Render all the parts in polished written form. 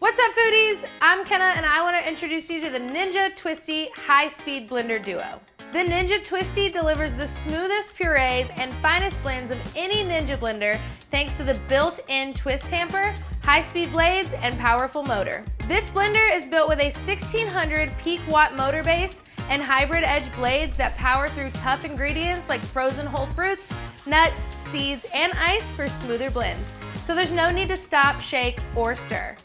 What's up, foodies? I'm Kenna and I want to introduce you to the Ninja TWISTi High-Speed Blender Duo. The Ninja TWISTi delivers the smoothest purees and finest blends of any Ninja blender thanks to the built-in Twist Tamper, high-speed blades, and powerful motor. This blender is built with a 1600 peak watt motor base and hybrid edge blades that power through tough ingredients like frozen whole fruits, nuts, seeds, and ice for smoother blends. So there's no need to stop, shake, or stir.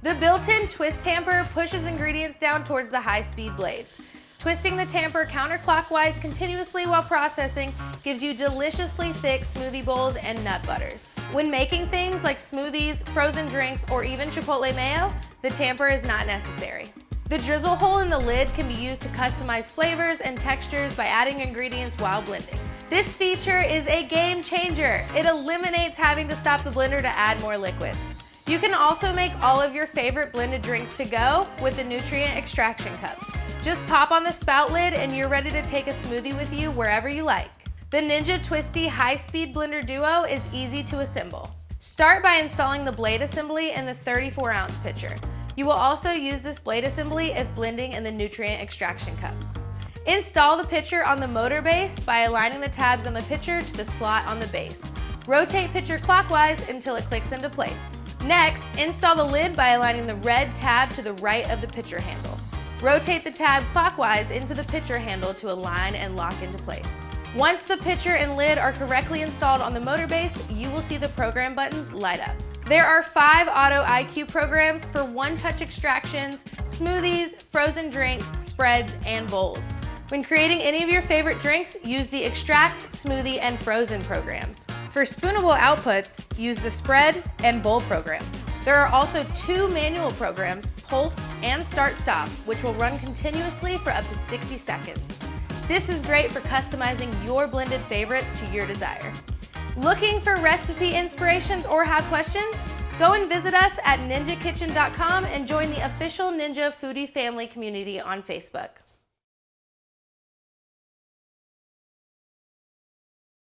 The built-in Twist Tamper pushes ingredients down towards the high-speed blades. Twisting the tamper counterclockwise continuously while processing gives you deliciously thick smoothie bowls and nut butters. When making things like smoothies, frozen drinks, or even Chipotle mayo, the tamper is not necessary. The drizzle hole in the lid can be used to customize flavors and textures by adding ingredients while blending. This feature is a game changer. It eliminates having to stop the blender to add more liquids. You can also make all of your favorite blended drinks to go with the nutrient extraction cups. Just pop on the spout lid and you're ready to take a smoothie with you wherever you like. The Ninja TWISTi High-Speed Blender Duo is easy to assemble. Start by installing the blade assembly in the 34-ounce pitcher. You will also use this blade assembly if blending in the nutrient extraction cups. Install the pitcher on the motor base by aligning the tabs on the pitcher to the slot on the base. Rotate pitcher clockwise until it clicks into place. Next, install the lid by aligning the red tab to the right of the pitcher handle. Rotate the tab clockwise into the pitcher handle to align and lock into place. Once the pitcher and lid are correctly installed on the motor base, you will see the program buttons light up. There are 5 Auto IQ programs for one-touch extractions, smoothies, frozen drinks, spreads, and bowls. When creating any of your favorite drinks, use the Extract, Smoothie, and Frozen programs. For spoonable outputs, use the Spread and Bowl program. There are also 2 manual programs, Pulse and Start Stop, which will run continuously for up to 60 seconds. This is great for customizing your blended favorites to your desire. Looking for recipe inspirations or have questions? Go and visit us at ninjakitchen.com and join the official Ninja Foodie Family community on Facebook.